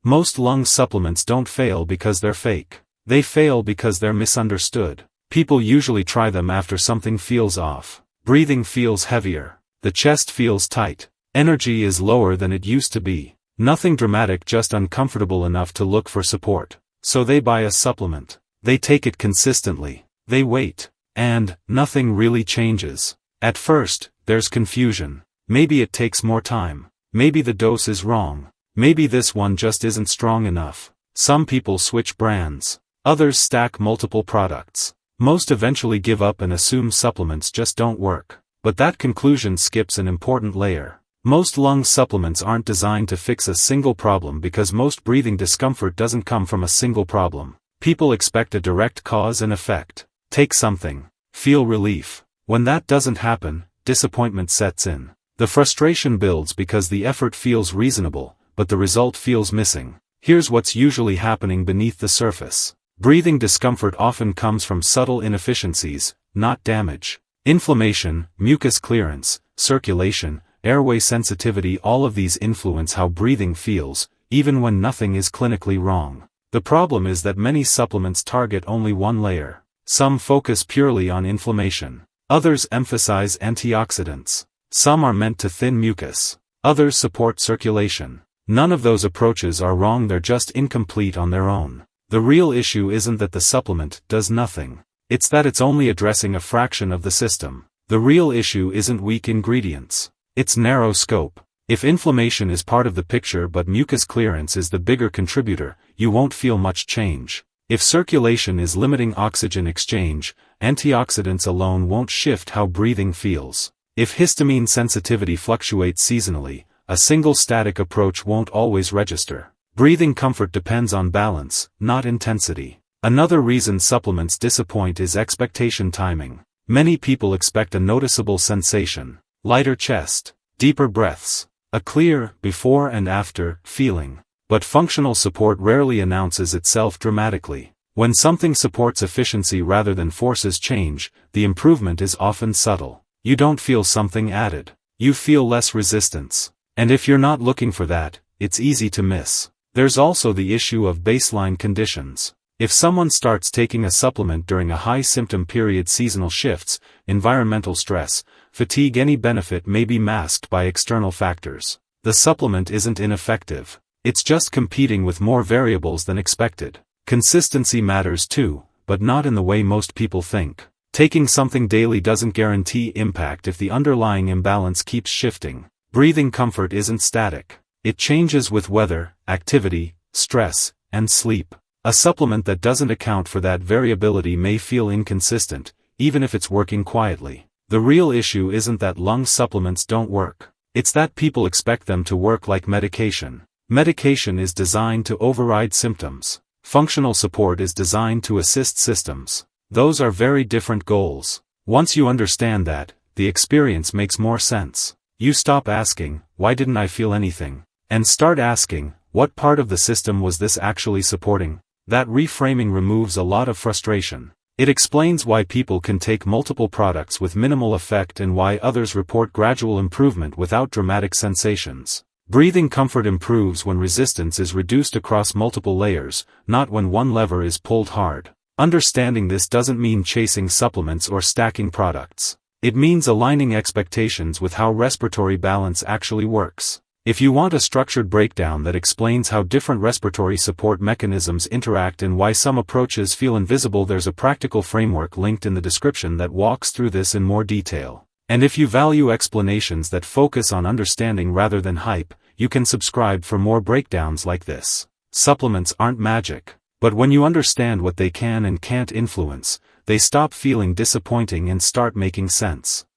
Most lung supplements don't fail because they're fake. They fail because they're misunderstood. People usually try them after something feels off. Breathing feels heavier. The chest feels tight. Energy is lower than it used to be. Nothing dramatic, just uncomfortable enough to look for support. So they buy a supplement. They take it consistently. They wait. And nothing really changes. At first, there's confusion. Maybe it takes more time. Maybe the dose is wrong. Maybe this one just isn't strong enough. Some people switch brands. Others stack multiple products. Most eventually give up and assume supplements just don't work. But that conclusion skips an important layer. Most lung supplements aren't designed to fix a single problem because most breathing discomfort doesn't come from a single problem. People expect a direct cause and effect. Take something. Feel relief. When that doesn't happen, disappointment sets in. The frustration builds because the effort feels reasonable, but the result feels missing. Here's what's usually happening beneath the surface. Breathing discomfort often comes from subtle inefficiencies, not damage. Inflammation, mucus clearance, circulation, airway sensitivity, all of these influence how breathing feels, even when nothing is clinically wrong. The problem is that many supplements target only one layer. Some focus purely on inflammation. Others emphasize antioxidants. Some are meant to thin mucus. Others support circulation. None of those approaches are wrong, they're just incomplete on their own. The real issue isn't that the supplement does nothing. It's that it's only addressing a fraction of the system. The real issue isn't weak ingredients. It's narrow scope. If inflammation is part of the picture but mucus clearance is the bigger contributor, you won't feel much change. If circulation is limiting oxygen exchange, antioxidants alone won't shift how breathing feels. If histamine sensitivity fluctuates seasonally, a single static approach won't always register. Breathing comfort depends on balance, not intensity. Another reason supplements disappoint is expectation timing. Many people expect a noticeable sensation, lighter chest, deeper breaths, a clear, before and after, feeling. But functional support rarely announces itself dramatically. When something supports efficiency rather than forces change, the improvement is often subtle. You don't feel something added. You feel less resistance. And if you're not looking for that, it's easy to miss. There's also the issue of baseline conditions. If someone starts taking a supplement during a high symptom period, seasonal shifts, environmental stress, fatigue, any benefit may be masked by external factors. The supplement isn't ineffective. It's just competing with more variables than expected. Consistency matters too, but not in the way most people think. Taking something daily doesn't guarantee impact if the underlying imbalance keeps shifting. Breathing comfort isn't static. It changes with weather, activity, stress, and sleep. A supplement that doesn't account for that variability may feel inconsistent, even if it's working quietly. The real issue isn't that lung supplements don't work. It's that people expect them to work like medication. Medication is designed to override symptoms. Functional support is designed to assist systems. Those are very different goals. Once you understand that, the experience makes more sense. You stop asking, "Why didn't I feel anything?" and start asking, "What part of the system was this actually supporting?" That reframing removes a lot of frustration. It explains why people can take multiple products with minimal effect and why others report gradual improvement without dramatic sensations. Breathing comfort improves when resistance is reduced across multiple layers, not when one lever is pulled hard. Understanding this doesn't mean chasing supplements or stacking products. It means aligning expectations with how respiratory balance actually works. If you want a structured breakdown that explains how different respiratory support mechanisms interact and why some approaches feel invisible, there's a practical framework linked in the description that walks through this in more detail. And if you value explanations that focus on understanding rather than hype, you can subscribe for more breakdowns like this. Supplements aren't magic, but when you understand what they can and can't influence, they stop feeling disappointing and start making sense.